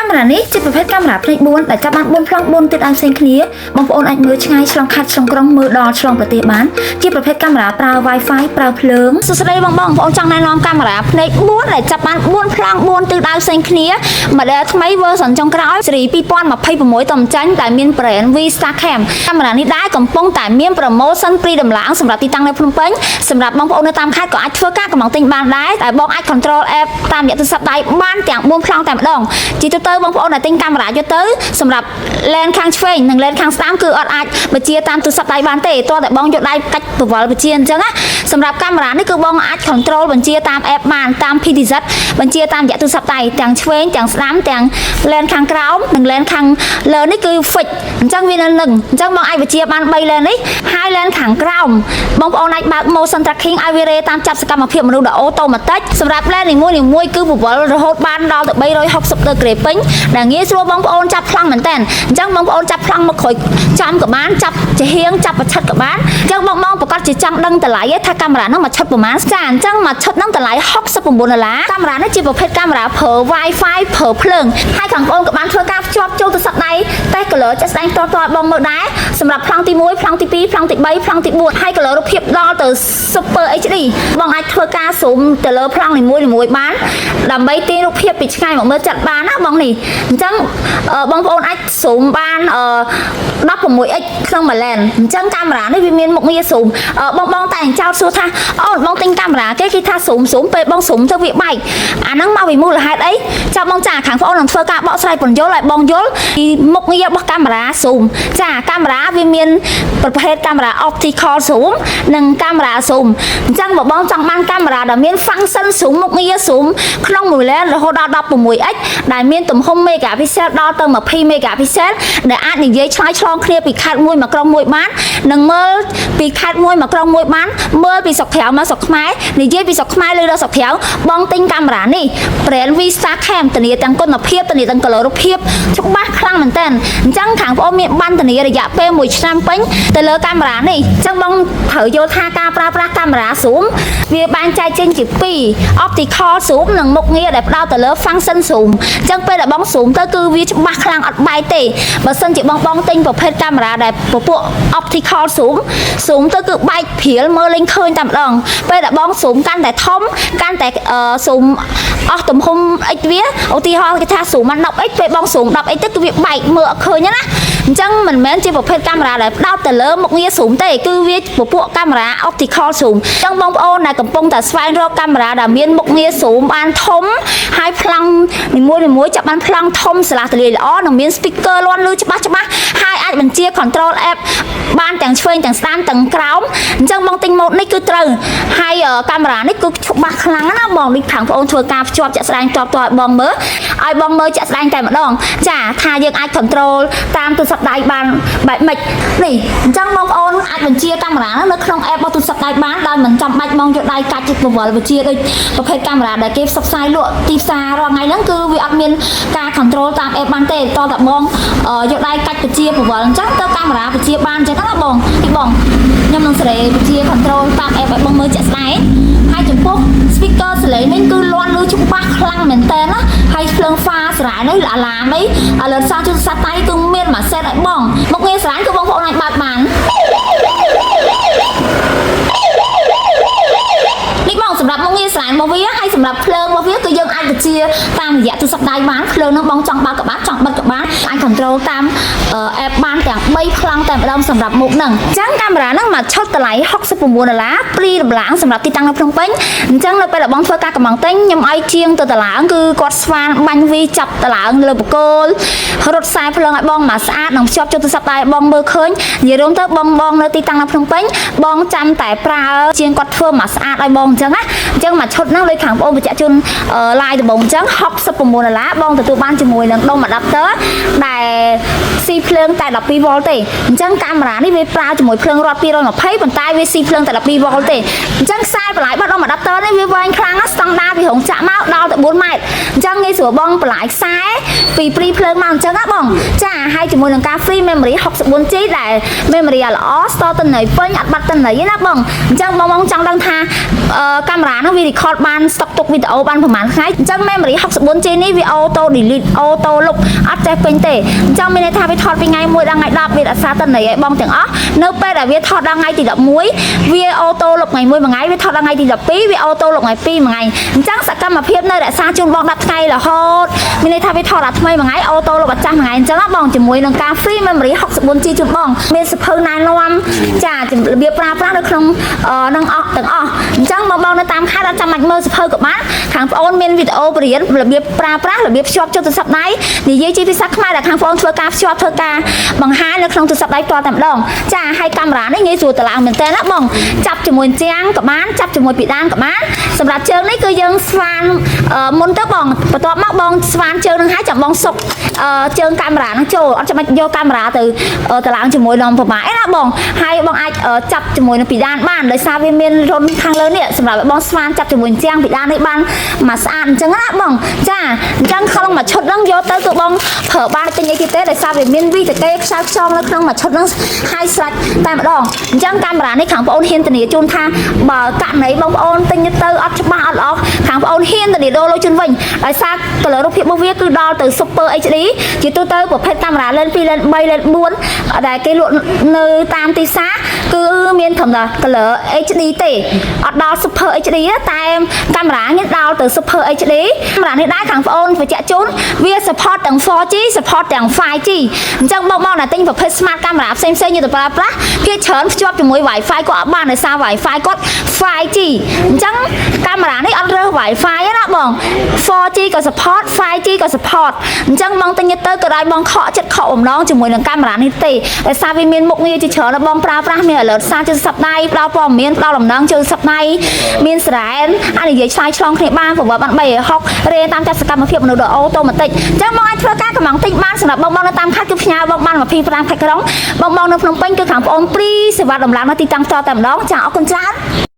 កាមេរ៉ានេះជាប្រភេទកាមេរ៉ាផ្នែក4ដែលចាប់បាន4ប្លង់4ទិសដៅផ្សេងគ្នាបងប្អូនអាចមើលឆ្ងាយឆ្លងខេត្តឆ្លងក្រុងមើលដល់ឆ្លងប្រទេសបានជាប្រភេទកាមេរ៉ាប្រើ Wi-Fi ប្រើភ្លើងសួស្តីបងប្អូនចង់ណែនាំកាមេរ៉ាផ្នែក4ដែលចាប់បាន4ប្លង់4ទិសដៅផ្សេងគ្នា model ថ្មី version ចុងក្រោយ ស៊េរី 2026 តំចាញ់ដែលមាន brand V Star Cam កាមេរ៉ានេះដែរកំពុងតែមាន promotion ព្រីដំឡើងសម្រាប់ទីតាំងនៅភ្នំពេញសម្រាប់បងប្អូននៅតាមខេត្តក៏អាចធ្វើការកំងទិញបានដែរតែបងអាច control app តាមរយៈទូរស័ព្ទដៃបានទាំង4ប្លង់តែម្ដងជាទូទៅបងប្អូនដែលទិញកាមេរ៉ាយកទៅសម្រាប់ lens ខាងឆ្វេងនិង lens ខាងស្ដាំគឺអត់អាចបញ្ជាតាមទូរស័ព្ទដៃបានទេតោះតែបងយកដៃកាច់ពវល់បញ្ជាអញ្ចឹងណាសម្រាប់កាមេរ៉ានេះគឺបងអាច control បញ្ជាតាម app បានតាម PTZ បញ្ជាតាមរយៈទូរស័ព្ទដៃទាំងឆ្វេងទាំងស្ដាំទាំង lens ខាងក្រោមនិង lens ខាងលើនេះគឺ fix អញ្ចឹងវានៅនឹងអញ្ចឹងបងអាចបញ្ជាបាន3 lens នេះហើយ lens ខាងក្រោមបងប្អូនអាចបើក motion tracking ឲ្យវារេតាមចាប់សកម្មភាពមនុស្សដោយអូតូម៉ាទិកសម្រាប់ lens នីមួយៗគឺពវល់រហូតបានដល់ទៅ360ដឺក្រេពេញដែលងាយស្រួលបងប្អូនចាប់ប្លង់មែនតើអញ្ចឹងបងប្អូនចាប់ប្លង់មកក្រោយចំក៏បានចាប់ជាហៀងចាប់ប្រឆិតក៏បានអញ្ចឹងបងប្រកាសជាចង់ដឹងតម្លៃថាកាមេរ៉ានោះមួយឈុតប្រហែលចាអញ្ចឹងមួយឈុតនោះតម្លៃ$69កាមេរ៉ានេះជាប្រភេទកាមេរ៉ាប្រើ Wi-Fi ប្រើភ្លើងហើយខាងបងក៏បានធ្វើការភ្ជាប់ចូលទូរស័ព្ទដៃតែ color ចាស់ស្ដែងតតបងមើលដែរសម្រាប់ប្លង់ទី1ប្លង់ទី2ប្លង់ទី3ប្លង់ទី4ហើយ color រូបភាពដល់ទៅ Super HD បងអាចធ្វើការ zoom ទៅលើប្លង់នីមួយៗបានដើម្បីទាញរូបភាពពីឆ្ងាយមកមើលចិត្តបានណាបងនេះអញ្ចឹងបងប្អូនអាច zoom បាន 16x ក្នុងមួយ lens អញ្ចឹងកាមេរ៉ានេះវាមានមុខងារ zoom បងតែចោតសួរថាអូនបងទិញកាមេរ៉ាគេថា zoom ពេលបង zoom ទៅវាបែកអាហ្នឹងមកពីមូលហេតុអីចាំបងចាខាងបងអូននឹងធ្វើការបកស្រាយពន្យល់ឲ្យបងយល់ពីមុខងាររបស់កាមេរ៉ា zoom ចាកាមេរ៉ាវាមានប្រភេទកាមេរ៉ា optical zoom និងកាមេរ៉ា zoom អញ្ចឹងបើបងចង់បានកាមេរ៉ាដែលមាន function zoom មុខងារ zoom ក្នុងមួយ lens រហូតដល់ 16x ដែលមានទំហំ megapixel ដល់ទៅ20 megapixel ដែលអាចនិយាយឆ្លើយឆ្លងគ្នាពីខេត្តមួយមកក្រុងមួយបាននិងមើលពីខេត្តមួយមកក្រុងមួយបានមើលពីស្រុកក្រៅមកស្រុកខ្មែរនិយាយពីស្រុកខ្មែរលើដល់ស្រុកក្រៅបងទិញកាមេរ៉ានេះ brand V Star Cam ធានាទាំងគុណភាពធានាទាំង color រូបភាពច្បាស់ខ្លាំងមែនតើអញ្ចឹងខាងបងមានបានធានារយៈពេល1ឆ្នាំពេញទៅលើកាមេរ៉ានេះអញ្ចឹងបងត្រូវយល់ថាការប្រើប្រាស់កាមេរ៉ា zoom វាបែងចែកចេញជា2 optical zoom និងមុខងារដែលផ្ដោតទៅលើ function zoom អញ្ចឹងពេលដែលបង zoom ទៅគឺវាច្បាស់ខ្លាំងអត់បែកទេបើសិនជាបងទិញប្រភេទកាមេរ៉ាដែលពពួក optical zoom ទៅគឺបែកព្រាលមើលលេងឃើញតែម្ដងពេលដែលបង zoom កាន់តែធំកាន់តែ zoom អស់ទំហំ x វាឧទាហរណ៍គេថា zoom បាន 10x ពេលបង zoom 10x ទៅគឺវាបែកមើលអត់ឃើញណាអញ្ចឹងមិនមែនជាប្រភេទកាមេរ៉ាដែលផ្ដោតទៅលើមុខងារ zoom ទេគឺវាពពួកកាមេរ៉ា optical zoom អញ្ចឹងបងប្អូនដែលកំពុងតែស្វែងរកកាមេរ៉ាដែលមានមុខងារ zoom បានធំហើយប្លង់នីមួយៗចាប់បានប្លង់ធំស្លាស់ទលាយល្អនិងមាន speaker លាន់ឮច្បាស់ហើយអាចបញ្ជា control app បានទាំងឆ្វេងទាំងស្ដាំទាំងក្រោមអញ្ចឹងបងទិញ mode នេះគឺត្រូវហើយកាមេរ៉ានេះគឺច្បាស់ខ្លាំងណាបងនេះខាងបងអូនធ្វើការភ្ជាប់ជាក់ស្ដែងតបតឲ្យបងមើលជាក់ស្ដែងតែម្ដងចាថាយើងអាច control តាមទូរស័ព្ទដៃបានបែបម៉េចនេះអញ្ចឹងបងប្អូនអាចបញ្ជាកាមេរ៉ានៅក្នុង app របស់ទូរស័ព្ទដៃបានដោយមិនចាំបាច់បងយកដៃកាច់ជិតពវល់បញ្ជាដូចប្រភេទកាមេរ៉ាដែលគេផ្សព្វផ្សាយលក់ទីផ្សាររាល់ថ្ងៃហ្នឹងគឺវាអត់មានការ control តាម app បានទេតតែបងយកដៃកាច់បញ្ជាពវល់អញ្ចឹងទៅកាមេរ៉ាបញ្ជាបានអញ្ចឹងណាបងខ្ញុំនឹងសេរីបញ្ជា control តាម app ឲ្យបងមើលជាក់ស្ដែងហើយចំពោះ speaker សលេងនេះគឺលាន់ឮច្បាស់ខ្លាំងមែនតើណាហើយភ្លើងហ្វាស្រែនេះអាឡាមអីឥឡូវសារទូរស័ព្ទដៃគឺមានមួយសេតឲ្យបងមុខងារស្រែគឺបងប្អូនអាចបើកបាននេះបងសម្រាប់មុខងារស្រែរបស់វាហើយសម្រាប់ភ្លើងរបស់វាគឺយើងអាចបញ្ជាតាមរយៈទូរស័ព្ទដៃបានភ្លើងនោះបងចង់បើកក៏បានចង់បិទក៏បានអាច control តាម app បានទាំង3ប្លង់តែម្ដងសម្រាប់មុខហ្នឹងអញ្ចឹងកាមេរ៉ាហ្នឹងមកឈុតតម្លៃ$69ព្រីដំឡើងសម្រាប់ទីតាំងនៅភ្នំពេញអញ្ចឹងនៅពេលដែលបងធ្វើការកំងទិញខ្ញុំឲ្យជាងទៅតម្លើងគឺគាត់ស្វានបាញ់វីចាប់តម្លើងលើបកគោលរត់ខ្សែភ្លើងឲ្យបងមកស្អាតនិងភ្ជាប់ចូលទូរស័ព្ទដៃបងមើលឃើញនិយាយរួមទៅបងនៅទីតាំងនៅភ្នំពេញបងចាំតែប្រើជាងគាត់ធ្វើមកស្អាតឲ្យបងអញ្ចឹងណាអញ្ចឹងមកឈុតហ្នឹងលើខាងបងបញ្ជាក់ជូន live ដំបូងអញ្ចឹង$69បងទទួលបានជាមួយនឹងដុំ adapter ដែលស៊ីភ្លើងតែ 12V ទេអញ្ចឹងកាមេរ៉ានេះវាប្រើជាមួយភ្លើងរត់220ប៉ុន្តែវាស៊ីភ្លើងតែ 12V ទេអញ្ចឹងខ្សែ បន្លាយបាត់ដង adapter នេះវាវែងខ្លាំងណាស់ស្តង់ដារពីរោងចក្រមកដល់ទៅ4ម៉ែត្រអញ្ចឹងងាយស្រួលបងបន្លាយខ្សែពីព្រីភ្លើងមកអញ្ចឹងណាបងចាហើយជាមួយនឹងការ free memory 64G ដែល memory ល្អ store តំណែងពេញអត់បាត់តំណែងទេណាបងអញ្ចឹងបងចង់ដឹងថាកាមេរ៉ានោះវា record បាន stock ទុកវីដេអូបានប្រហែលថ្ងៃអញ្ចឹង memory 64G នេះវា auto delete auto លុបអត់ចេះពេញទេអញ្ចឹងមានន័យថាវាថតពីថ្ងៃ1ដល់ថ្ងៃ10វារក្សាតំណែងឲ្យបងទាំងអស់នៅពេលដែលវាថតដល់ថ្ងៃទី11វា auto លុបថ្ងៃ1មួយថ្ងៃវាថតដល់ថ្ងៃទី12វា auto លុបថ្ងៃ2មួយថ្ងៃអញ្ចឹងសកម្មភាពនៅរក្សាជូនបង10ថ្ងៃរហូតមានន័យថាវាថតដល់ថ្មីមួយថ្ងៃ auto លុបអត់ចាស់មួយថ្ងៃអញ្ចឹងណាបងជាមួយនឹងការ free memory 64G ជូនបងមានសភៅណែនាំចារបៀបប្រើប្រាស់នៅក្នុងនឹងអស់ទាំងអស់អញ្ចឹងបងនៅតាមខេត្តអត់ចាំបាច់មើលសភៅក៏បានខាងប្អូនមានវីដេអូបរិញ្ញាបរបៀបប្រើប្រាស់របៀបភ្ជាប់ចូលទូរស័ព្ទដៃនិយាយជាភាសាខ្មែរដែលខាងប្អូនធ្វើការភ្ជាប់ធ្វើការបង្ហាញនៅក្នុងទូរស័ព្ទដៃផ្ទាល់តែម្ដងចាហើយកាមេរ៉ានេះងាយស្រួលតឡើងមែនតើណាបងចាប់ជាមួយជាងក៏បានចាប់ជាមួយពីដានក៏បានសម្រាប់ជើងនេះគឺយើងស្វានមុនទៅបងបន្ទាប់មកបងស្វានជើងនឹងហើយចាំបងសុកជើងកាមេរ៉ានឹងចូលអត់ចាំបាច់យកកាមេរ៉ាទៅតឡើងជាមួយនឹងប្រមាអីណាបងហើយបងអាចចាប់ជាមួយនឹងពីដានបានដោយសារវាមានរុនខាងលើនេះសម្រាប់បងស្វានចាប់ជាមួយជាងពីដាននេះបានមកស្អាតអញ្ចឹងណាបងចាអញ្ចឹងក្នុងមួយឈុតហ្នឹងយកទៅគឺបងប្រើបានទិញអីទៀតទេដោយសារវាមានវីតាកេខ្សែខ្យងនៅក្នុងមួយឈុតហ្នឹងហើយស្រេចតែម្ដងអញ្ចឹងកាមេរ៉ានេះខាងបងអូនហ៊ានធានាជូនថាបើករណីបងប្អូនទិញទៅអត់ច្បាស់អត់ល្អខាងបងអូនហ៊ានធានាដូរលុយជូនវិញដោយសារ color រូបភាពរបស់វាគឺដល់ទៅ Super HD ជាទូទៅប្រភេទកាមេរ៉ាលេន2លេន3លេន4ដែលគេលក់នៅតាមទីផ្សារគឺមានត្រឹមតែ color HD ទេអត់ដល់ Super HD តែកាមេរ៉ានេះដល់ទៅ Super HD កាមេរ៉ានេះដែរខាងបងអូនបញ្ជាក់ជូនវា support ទាំង 4G support ទាំង 5G អញ្ចឹងបងដែលទិញប្រភេទ smart camera ផ្សេងៗយកទៅប្រើប្រាស់គេច្រើនភ្ជាប់ជាមួយ Wi-Fi ក៏អត់បានដោយសារ Wi-Fi គាត់ 5G អញ្ចឹងកាមេរ៉ានេះអត់រើស Wi-Fi ទេណាបង 4G ក៏ support 5G ក៏ support អញ្ចឹងបងទិញទៅក៏ដោយបងខកចិត្តខកបំណងជាមួយនឹងកាមេរ៉ានេះទេដោយសារវាមានមុខងារជាច្រើនបងប្រើប្រាស់មាន alert សារជិះសប្តាហ៍ផ្ដល់ព័ត៌មានផ្ដល់ដំណឹងជិះសប្តាហ៍មានស្រែនអាចនិយាយឆ្លើយឆ្លងគ្នាបានប្រវត្តិបាន360រៀនតាមចាត់សកម្មភាពមនុស្សដ៏អូតូម៉ាទិកអញ្ចឹងបងអាចធ្វើការកំងទិញបានសម្រាប់បងនៅតាមខេត្តគឺផ្ញើបងបាន25ខេត្តក្រុងបងនៅភ្នំពេញគឺខាងបងព្រីសេវាដំឡើងនៅទីតាំងផ្ទាល់តែម្ដងចាអរគុណច្រើន